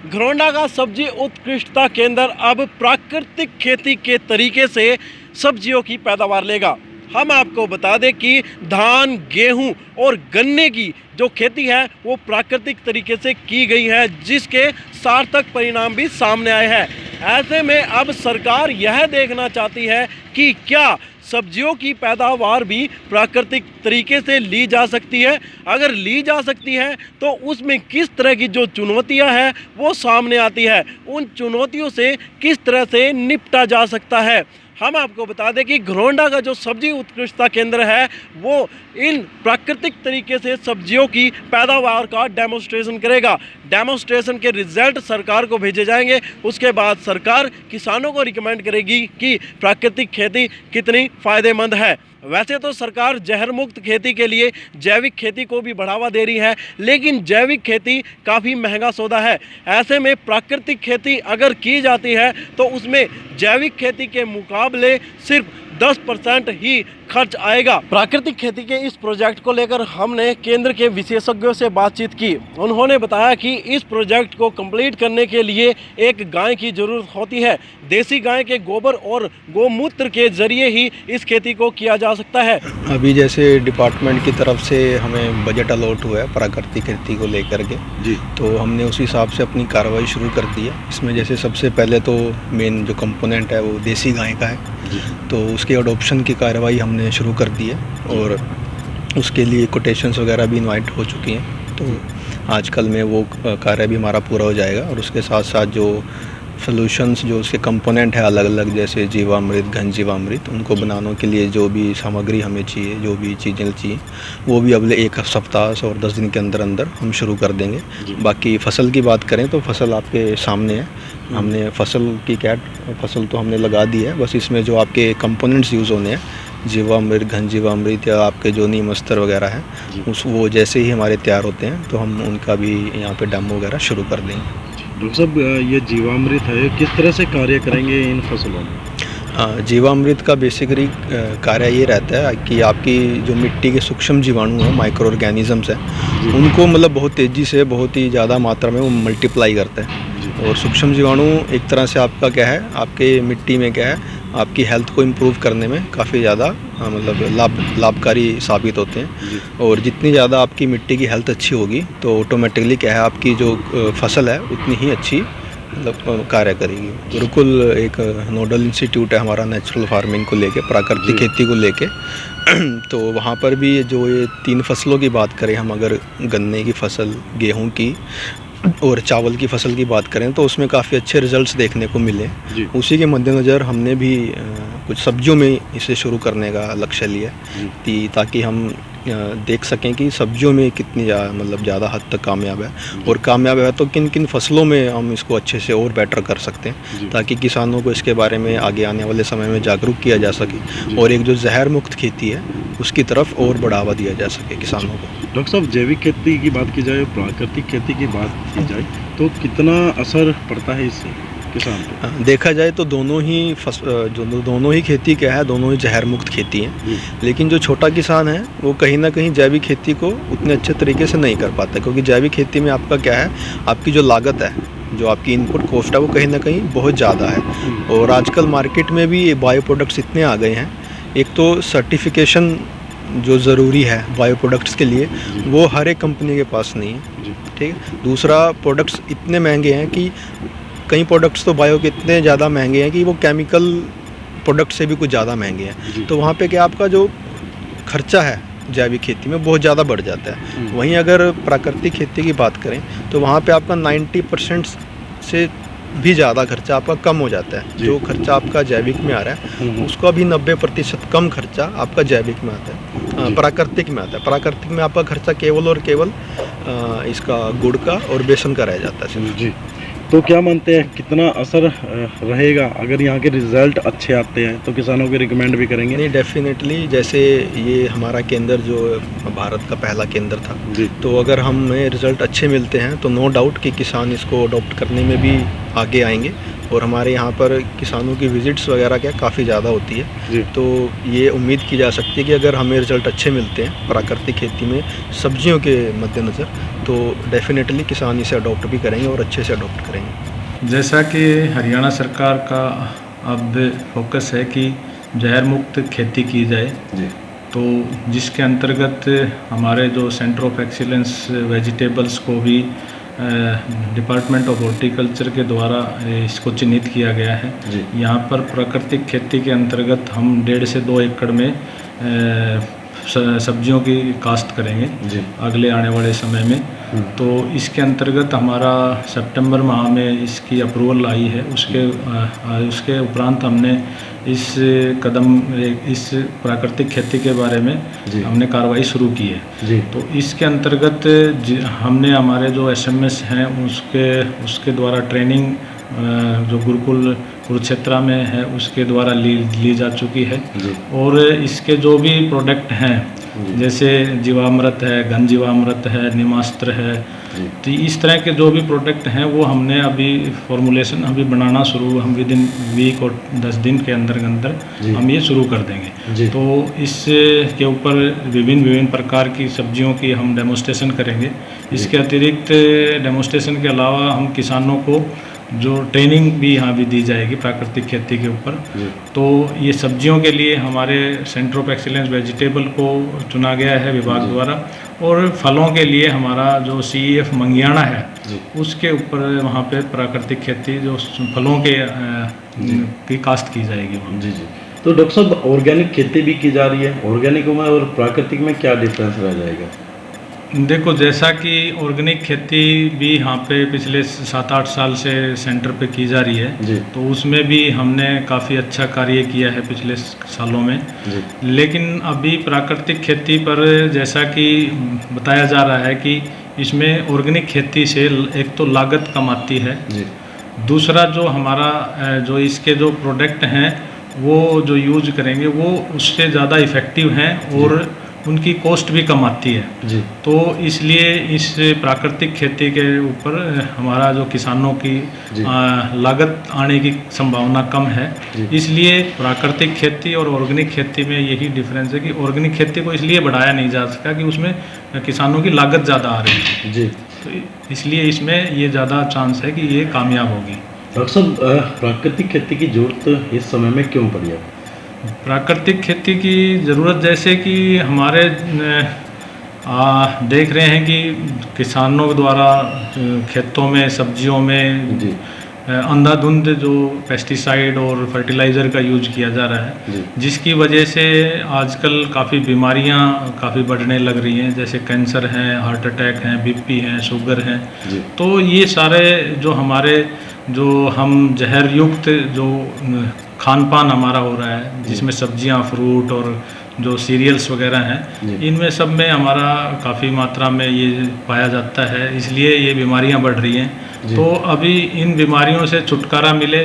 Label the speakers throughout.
Speaker 1: घरौंडा का सब्जी उत्कृष्टता केंद्र अब प्राकृतिक खेती के तरीके से सब्जियों की पैदावार लेगा। हम आपको बता दें कि धान, गेहूं और गन्ने की जो खेती है वो प्राकृतिक तरीके से की गई है, जिसके सार्थक परिणाम भी सामने आए हैं। ऐसे में अब सरकार यह देखना चाहती है कि क्या सब्जियों की पैदावार भी प्राकृतिक तरीके से ली जा सकती है। अगर ली जा सकती है तो उसमें किस तरह की जो चुनौतियां हैं वो सामने आती है, उन चुनौतियों से किस तरह से निपटा जा सकता है। हम आपको बता दें कि घरौंडा का जो सब्जी उत्कृष्टता केंद्र है वो इन प्राकृतिक तरीके से सब्जियों की पैदावार का डेमोन्स्ट्रेशन करेगा। डेमोन्स्ट्रेशन के रिजल्ट सरकार को भेजे जाएंगे। उसके बाद सरकार किसानों को रिकमेंड करेगी कि प्राकृतिक खेती कितनी फ़ायदेमंद है। वैसे तो सरकार जहर मुक्त खेती के लिए जैविक खेती को भी बढ़ावा दे रही है, लेकिन जैविक खेती काफ़ी महंगा सौदा है। ऐसे में प्राकृतिक खेती अगर की जाती है तो उसमें जैविक खेती के मुकाबले सिर्फ 10% ही खर्च आएगा। प्राकृतिक खेती के इस प्रोजेक्ट को लेकर हमने केंद्र के विशेषज्ञों से बातचीत की। उन्होंने बताया कि इस प्रोजेक्ट को कंप्लीट करने के लिए एक गाय की ज़रूरत होती है। देसी गाय के गोबर और गोमूत्र के जरिए ही इस खेती को किया जा सकता है।
Speaker 2: अभी जैसे डिपार्टमेंट की तरफ से हमें बजट अलॉट हुआ है प्राकृतिक खेती को लेकर के जी, तो हमने उस हिसाब से अपनी कार्रवाई शुरू कर दी है। इसमें जैसे सबसे पहले तो मेन जो कंपोनेंट है वो देसी गाय का है, तो उसके अडोप्शन की कार्रवाई हमने शुरू कर दी है और उसके लिए कोटेशंस वगैरह भी इनवाइट हो चुकी हैं। तो आजकल में वो कार्य भी हमारा पूरा हो जाएगा और उसके साथ साथ जो सॉल्यूशंस जो उसके कंपोनेंट है अलग अलग, जैसे जीवामृत, घन जीवामृत, उनको बनाने के लिए जो भी सामग्री हमें चाहिए, जो भी चीज़ें चाहिए, वो भी अगले एक सप्ताह और 10 दिन के अंदर अंदर हम शुरू कर देंगे। बाकी फसल की बात करें तो फसल आपके सामने है। हमने फसल तो हमने लगा दी है, बस इसमें जो आपके कंपोनेंट्स यूज़ होने हैं, जीवामृत, घन जीवामृत या आपके जो नीम अस्तर वगैरह है, वो जैसे ही हमारे तैयार होते हैं तो हम उनका भी यहाँ पे डेमो वगैरह शुरू कर देंगे।
Speaker 1: डॉक्टर साहब, ये जीवामृत है, किस तरह से कार्य करेंगे इन फसलों में?
Speaker 2: जीवामृत का बेसिकली कार्य ये रहता है कि आपकी जो मिट्टी के सूक्ष्म जीवाणु हैं, माइक्रो ऑर्गेनिजम्स हैं, उनको मतलब बहुत तेज़ी से बहुत ही ज़्यादा मात्रा में वो मल्टीप्लाई करते हैं। और सूक्ष्म जीवाणु एक तरह से आपका क्या है, आपके मिट्टी में क्या है, आपकी हेल्थ को इम्प्रूव करने में काफ़ी ज़्यादा मतलब लाभकारी साबित होते हैं। और जितनी ज़्यादा आपकी मिट्टी की हेल्थ अच्छी होगी तो ऑटोमेटिकली क्या है, आपकी जो फसल है उतनी ही अच्छी मतलब कार्य करेगी। बिल्कुल एक नोडल इंस्टीट्यूट है हमारा नेचुरल फार्मिंग को लेके, प्राकृतिक खेती को लेके। तो वहाँ पर भी जो ये 3 फसलों की बात करें हम, अगर गन्ने की फसल, गेहूं की और चावल की फसल की बात करें तो उसमें काफ़ी अच्छे रिजल्ट्स देखने को मिले। उसी के मद्देनज़र हमने भी कुछ सब्जियों में इसे शुरू करने का लक्ष्य लिया ताकि हम देख सकें कि सब्जियों में कितनी मतलब ज़्यादा हद तक कामयाब है, और कामयाब है तो किन किन फसलों में हम इसको अच्छे से और बेटर कर सकते हैं, ताकि किसानों को इसके बारे में आगे आने वाले समय में जागरूक किया जा सके और एक जो जहर मुक्त खेती है उसकी तरफ और बढ़ावा दिया जा सके किसानों को।
Speaker 1: डॉक्टर साहब, जैविक खेती की बात की जाए, प्राकृतिक खेती की बात की जाए तो कितना असर पड़ता है इससे किसान को?
Speaker 2: देखा जाए तो दोनों ही खेती क्या है, दोनों ही जहर मुक्त खेती हैं। लेकिन जो छोटा किसान है वो कहीं ना कहीं जैविक खेती को उतने अच्छे तरीके से नहीं कर पाता, क्योंकि जैविक खेती में आपका क्या है, आपकी जो लागत है, जो आपकी इनपुट कॉस्ट है, वो कहीं ना कहीं बहुत ज़्यादा है। और आजकल मार्केट में भी बायो प्रोडक्ट्स इतने आ गए हैं। एक तो सर्टिफिकेशन जो ज़रूरी है बायो प्रोडक्ट्स के लिए, वो हर एक कंपनी के पास नहीं है, ठीक है। दूसरा, प्रोडक्ट्स इतने महंगे हैं कि कई प्रोडक्ट्स तो बायो के इतने ज़्यादा महंगे हैं कि वो केमिकल प्रोडक्ट से भी कुछ ज़्यादा महंगे हैं। तो वहाँ पे क्या आपका जो खर्चा है जैविक खेती में बहुत ज़्यादा बढ़ जाता है। वहीं अगर प्राकृतिक खेती की बात करें तो वहाँ पे आपका 90% से भी ज़्यादा खर्चा आपका कम हो जाता है। जो खर्चा आपका जैविक में आ रहा है उसका भी 90% कम खर्चा आपका जैविक में आता है, प्राकृतिक में आता है। प्राकृतिक में आपका खर्चा केवल और केवल इसका गुड़ का और बेसन का रह जाता है जी।
Speaker 1: तो क्या मानते हैं कितना असर रहेगा अगर यहाँ के रिज़ल्ट अच्छे आते हैं तो किसानों को रिकमेंड भी करेंगे?
Speaker 2: नहीं, डेफिनेटली। जैसे ये हमारा केंद्र जो भारत का पहला केंद्र था, तो अगर हमें रिज़ल्ट अच्छे मिलते हैं तो नो डाउट कि किसान इसको अडॉप्ट करने में भी आगे आएंगे। और हमारे यहाँ पर किसानों की विज़िट्स वगैरह क्या काफ़ी ज़्यादा होती है, तो ये उम्मीद की जा सकती है कि अगर हमें रिज़ल्ट अच्छे मिलते हैं प्राकृतिक खेती में सब्जियों के मद्देनज़र, तो डेफ़िनेटली किसान इसे अडॉप्ट भी करेंगे और अच्छे से अडॉप्ट करेंगे।
Speaker 3: जैसा कि हरियाणा सरकार का अब फोकस है कि जहर मुक्त खेती की जाए, तो जिसके अंतर्गत हमारे जो सेंटर ऑफ एक्सीलेंस वेजिटेबल्स को भी डिपार्टमेंट ऑफ हॉर्टिकल्चर के द्वारा इसको चिन्हित किया गया है। यहाँ पर प्राकृतिक खेती के अंतर्गत हम 1.5 से 2 एकड़ में सब्जियों की काश्त करेंगे अगले आने वाले समय में। तो इसके अंतर्गत हमारा सितंबर माह में इसकी अप्रूवल आई है। उसके उपरांत हमने इस प्राकृतिक खेती के बारे में हमने कार्रवाई शुरू की है। तो इसके अंतर्गत हमने हमारे जो एसएमएस हैं उसके द्वारा ट्रेनिंग जो गुरुकुल कुरुक्षेत्र में है उसके द्वारा ली जा चुकी है। और इसके जो भी प्रोडक्ट हैं जैसे जीवामृत है, घन जीवामृत है, निमास्त्र है, तो इस तरह के जो भी प्रोडक्ट हैं वो हमने अभी फॉर्मुलेशन अभी बनाना शुरू, हम विद इन वीक और 10 दिन के अंदर हम ये शुरू कर देंगे। तो इसके ऊपर विभिन्न प्रकार की सब्जियों की हम डेमोस्ट्रेशन करेंगे। इसके अतिरिक्त डेमोस्ट्रेशन के अलावा हम किसानों को जो ट्रेनिंग भी यहाँ भी दी जाएगी प्राकृतिक खेती के ऊपर। तो ये सब्जियों के लिए हमारे सेंटर ऑफ एक्सीलेंस वेजिटेबल को चुना गया है विभाग द्वारा, और फलों के लिए हमारा जो CEF मंगियाना है उसके ऊपर वहाँ पे प्राकृतिक खेती जो फलों के की काश्त की जाएगी वहाँ।
Speaker 4: जी। तो डॉक्टर साहब, ऑर्गेनिक खेती भी की जा रही है, ऑर्गेनिक में और प्राकृतिक में क्या डिफरेंस रह जाएगा?
Speaker 3: देखो, जैसा कि ऑर्गेनिक खेती भी यहाँ पे पिछले 7-8 साल से सेंटर पे की जा रही है, तो उसमें भी हमने काफ़ी अच्छा कार्य किया है पिछले सालों में। लेकिन अभी प्राकृतिक खेती पर जैसा कि बताया जा रहा है कि इसमें ऑर्गेनिक खेती से एक तो लागत कम आती है, दूसरा जो हमारा जो इसके जो प्रोडक्ट हैं वो जो यूज करेंगे वो उससे ज़्यादा इफ़ेक्टिव हैं और उनकी कॉस्ट भी कम आती है। तो इसलिए इस प्राकृतिक खेती के ऊपर हमारा जो किसानों की लागत आने की संभावना कम है। इसलिए प्राकृतिक खेती और ऑर्गेनिक खेती में यही डिफरेंस है कि ऑर्गेनिक खेती को इसलिए बढ़ाया नहीं जा सकता कि उसमें किसानों की लागत ज़्यादा आ रही है। तो इसलिए इसमें ये ज़्यादा चांस है कि ये कामयाब होगी।
Speaker 4: डॉक्टर साहब, प्राकृतिक खेती की जरूरत इस समय में क्यों पड़ी है?
Speaker 3: प्राकृतिक खेती की ज़रूरत जैसे कि हमारे देख रहे हैं कि किसानों द्वारा खेतों में सब्जियों में अंधाधुंध जो पेस्टिसाइड और फर्टिलाइज़र का यूज किया जा रहा है, जिसकी वजह से आजकल काफ़ी बीमारियां काफ़ी बढ़ने लग रही हैं, जैसे कैंसर है, हार्ट अटैक हैं, BP है, शुगर है। तो ये सारे जो हमारे जो हम जहर युक्त जो खान पान हमारा हो रहा है, जिसमें सब्जियां, फ्रूट और जो सीरियल्स वगैरह हैं, इनमें सब में हमारा काफ़ी मात्रा में ये पाया जाता है, इसलिए ये बीमारियां बढ़ रही हैं। तो अभी इन बीमारियों से छुटकारा मिले।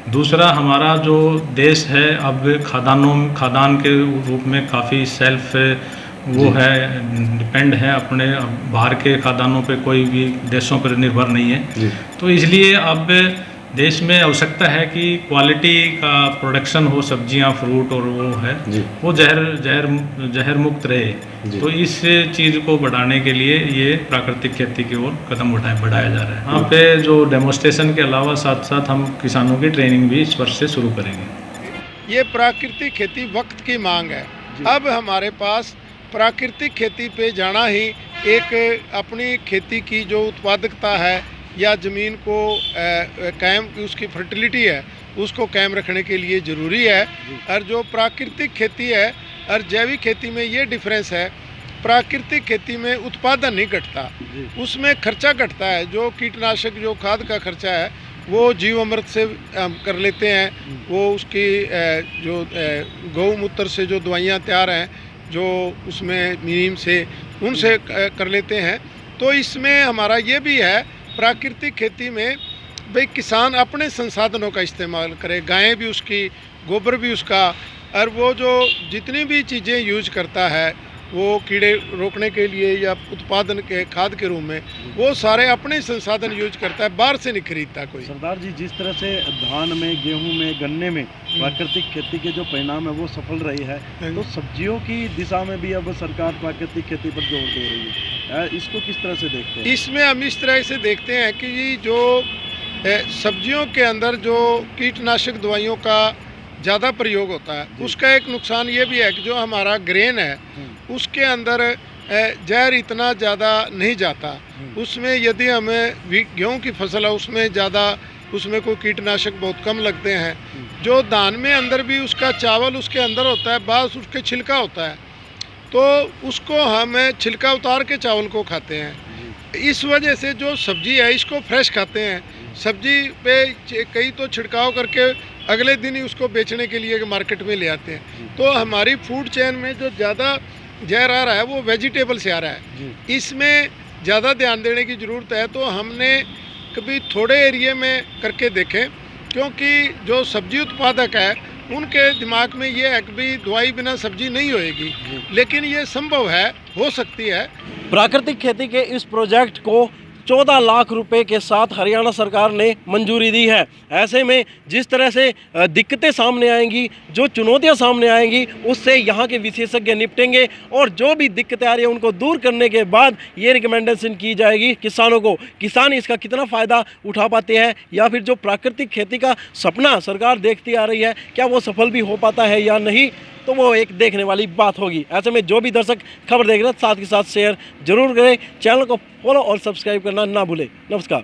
Speaker 3: दूसरा, हमारा जो देश है अब खादान के रूप में काफ़ी सेल्फ वो है, डिपेंड है अपने, बाहर के खादानों पे कोई भी देशों पर निर्भर नहीं है। तो इसलिए अब देश में आवश्यकता है कि क्वालिटी का प्रोडक्शन हो, सब्जियां, फ्रूट और वो है वो जहर मुक्त रहे। तो इस चीज़ को बढ़ाने के लिए ये प्राकृतिक खेती की ओर कदम बढ़ाया जा रहा है। यहाँ पे जो डेमोस्ट्रेशन के अलावा साथ साथ हम किसानों की ट्रेनिंग भी इस वर्ष से शुरू करेंगे।
Speaker 5: ये प्राकृतिक खेती वक्त की मांग है। अब हमारे पास प्राकृतिक खेती पे जाना ही एक अपनी खेती की जो उत्पादकता है या ज़मीन को कायम, उसकी फर्टिलिटी है, उसको कायम रखने के लिए ज़रूरी है। और जो प्राकृतिक खेती है और जैविक खेती में ये डिफरेंस है, प्राकृतिक खेती में उत्पादन नहीं घटता, उसमें खर्चा घटता है। जो कीटनाशक, जो खाद का खर्चा है वो जीवामृत से कर लेते हैं, वो उसकी जो गौमूत्र से जो दवाइयाँ तैयार हैं, जो उसमें नीम से, उनसे कर लेते हैं। तो इसमें हमारा ये भी है प्राकृतिक खेती में भाई किसान अपने संसाधनों का इस्तेमाल करे, गायें भी उसकी, गोबर भी उसका, और वो जो जितनी भी चीज़ें यूज करता है वो कीड़े रोकने के लिए या उत्पादन के खाद के रूप में, वो सारे अपने संसाधन यूज करता है, बाहर से नहीं खरीदता कोई।
Speaker 1: सरदार जी, जिस तरह से धान में, गेहूं में, गन्ने में प्राकृतिक खेती के जो परिणाम है वो सफल रही है, तो सब्जियों की दिशा में भी अब सरकार प्राकृतिक खेती पर जोर दे रही है, इसको किस तरह से देखते हैं?
Speaker 5: इसमें हम इस तरह से देखते हैं कि जो सब्जियों के अंदर जो कीटनाशक दवाइयों का ज़्यादा प्रयोग होता है, उसका एक नुकसान ये भी है कि जो हमारा ग्रेन है उसके अंदर जहर इतना ज़्यादा नहीं जाता। उसमें यदि हमें गेहूं की फसल है उसमें ज़्यादा, उसमें कोई कीटनाशक बहुत कम लगते हैं। जो धान में अंदर भी उसका चावल उसके अंदर होता है, बास उसके छिलका होता है, तो उसको हम छिलका उतार के चावल को खाते हैं। इस वजह से जो सब्जी है इसको फ्रेश खाते हैं। सब्जी पे कई तो छिड़काव करके अगले दिन ही उसको बेचने के लिए मार्केट में ले आते हैं। तो हमारी फूड चेन में जो ज़्यादा जहर आ रहा है वो वेजिटेबल से आ रहा है, इसमें ज़्यादा ध्यान देने की ज़रूरत है। तो हमने कभी थोड़े एरिए में करके देखें, क्योंकि जो सब्जी उत्पादक है उनके दिमाग में ये है कि भाई दवाई बिना सब्जी नहीं होएगी, लेकिन ये संभव है, हो सकती है।
Speaker 1: प्राकृतिक खेती के इस प्रोजेक्ट को 14 लाख रुपए के साथ हरियाणा सरकार ने मंजूरी दी है। ऐसे में जिस तरह से दिक्कतें सामने आएंगी, जो चुनौतियां सामने आएंगी, उससे यहाँ के विशेषज्ञ निपटेंगे और जो भी दिक्कतें आ रही है उनको दूर करने के बाद ये रिकमेंडेशन की जाएगी किसानों को। किसान इसका कितना फ़ायदा उठा पाते हैं या फिर जो प्राकृतिक खेती का सपना सरकार देखती आ रही है, क्या वो सफल भी हो पाता है या नहीं, तो वो एक देखने वाली बात होगी। ऐसे में जो भी दर्शक खबर देख रहे हैं साथ के साथ शेयर जरूर करें, चैनल को फॉलो और सब्सक्राइब करना ना भूलें। नमस्कार।